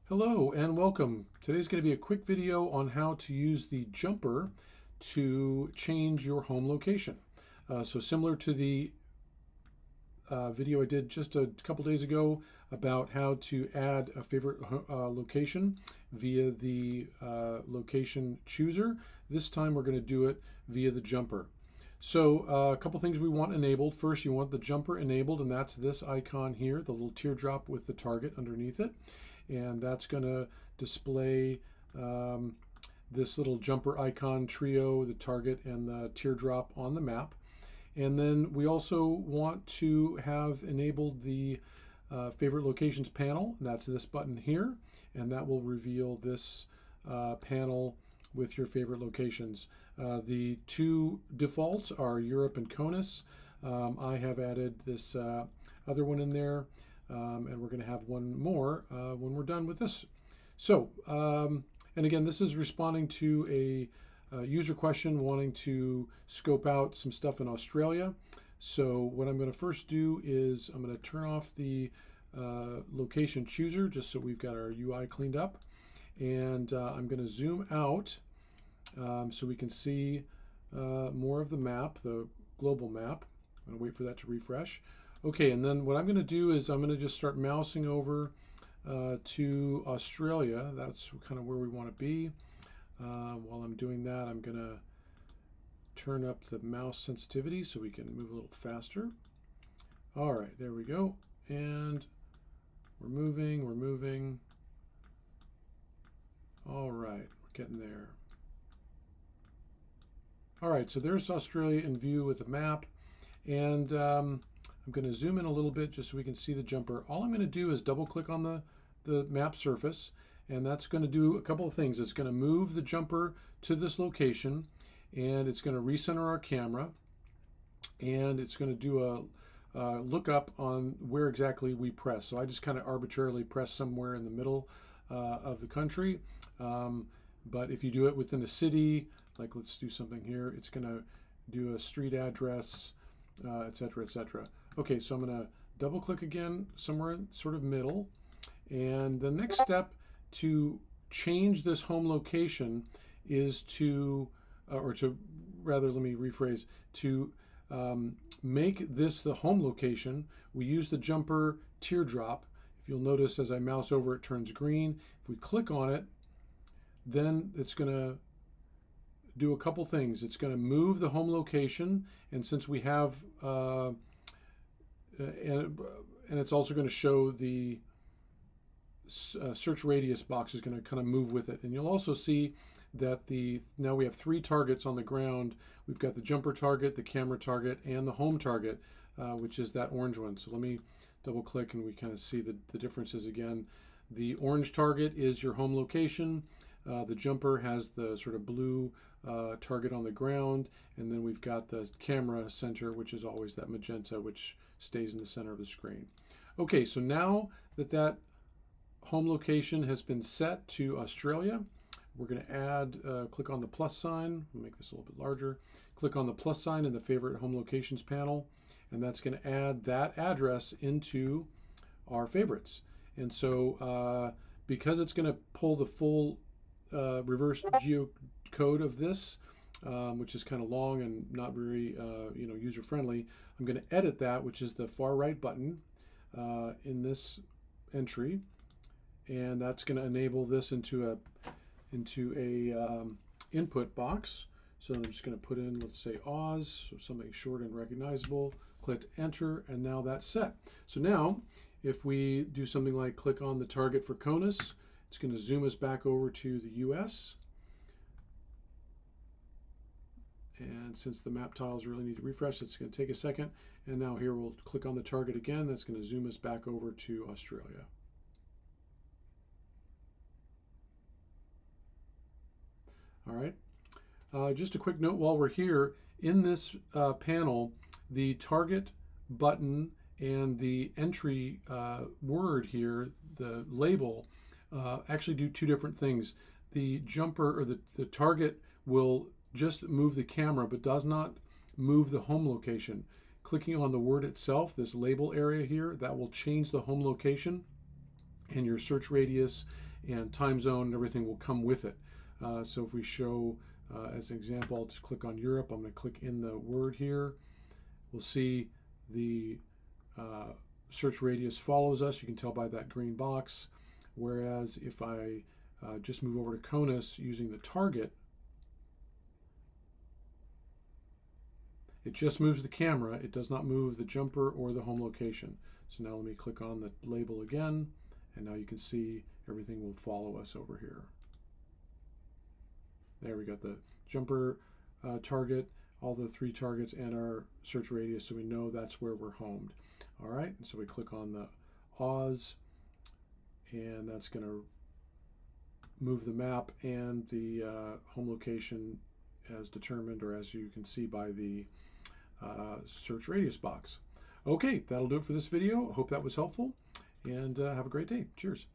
Hello and welcome. Today's going to be a quick video on how to use the jumper to change your home location. So similar to the video I did just a couple days ago about how to add a favorite location via the location chooser, this time we're going to do it via the jumper. So a couple things we want enabled. First, you want the jumper enabled, and that's this icon here, the little teardrop with the target underneath it. And that's going to display this little jumper icon trio, the target and the teardrop on the map. And then we also want to have enabled the favorite locations panel. That's this button here, and that will reveal this panel with your favorite locations. The two defaults are Europe and CONUS. I have added this other one in there. And we're going to have one more when we're done with this. So, and again, this is responding to a user question wanting to scope out some stuff in Australia. So what I'm going to first do is I'm going to turn off the location chooser just so we've got our UI cleaned up. And I'm going to zoom out so we can see more of the map, the global map. I'm going to wait for that to refresh. Okay, and then what I'm going to do is I'm going to just start mousing over to Australia. That's kind of where we want to be. While I'm doing that, I'm going to turn up the mouse sensitivity so we can move a little faster. All right, there we go. And we're moving. All right, we're getting there. All right, so there's Australia in view with the map. And I'm going to zoom in a little bit just so we can see the jumper. All I'm going to do is double click on the map surface, and that's going to do a couple of things. It's going to move the jumper to this location, and it's going to recenter our camera, and it's going to do a look up on where exactly we press. So I just kind of arbitrarily press somewhere in the middle of the country. But if you do it within a city, like let's do something here, it's going to do a street address, etc., etc. Okay, so I'm going to double click again somewhere in sort of middle. And the next step to change this home location is to, let me rephrase, to make this the home location. We use the jumper teardrop. If you'll notice as I mouse over, it turns green. If we click on it, then it's going to do a couple things. It's going to move the home location, and since we have and it's also going to show the search radius box is going to kind of move with it. And you'll also see that now we have three targets on the ground. We've got the jumper target, the camera target, and the home target, which is that orange one. So let me double click and we kind of see the differences again. The orange target is your home location. The jumper has the sort of blue target on the ground, and then we've got the camera center, which is always that magenta, which stays in the center of the screen. Okay, so now that home location has been set to Australia, we're going to add, click on the plus sign. We'll make this a little bit larger. Click on the plus sign in the favorite home locations panel, and that's going to add that address into our favorites. And so because it's going to pull the full reverse geocode of this, which is kind of long and not very user friendly, I'm going to edit that, which is the far right button in this entry, and that's going to enable this into a input box. So I'm just going to put in, let's say, Oz, so something short and recognizable. Click enter, and now that's set. So now if we do something like click on the target for CONUS, it's going to zoom us back over to the US. And since the map tiles really need to refresh, it's going to take a second. And now here we'll click on the target again. That's going to zoom us back over to Australia. All right. Just a quick note while we're here, in this panel, the target button and the entry word here, the label, actually do two different things. The jumper or the target will just move the camera but does not move the home location. Clicking on the word itself, this label area here, that will change the home location and your search radius and time zone and everything will come with it. So if we show, as an example, I'll just click on Europe. I'm going to click in the word here. We'll see the search radius follows us. You can tell by that green box. Whereas if I just move over to CONUS using the target, it just moves the camera. It does not move the jumper or the home location. So now let me click on the label again, and now you can see everything will follow us over here. There, we got the jumper target, all the 3 targets, and our search radius, so we know that's where we're homed. All right, so we click on the Oz, and that's going to move the map and the home location as determined, or as you can see by the search radius box. Okay, that'll do it for this video. I hope that was helpful, and have a great day. Cheers.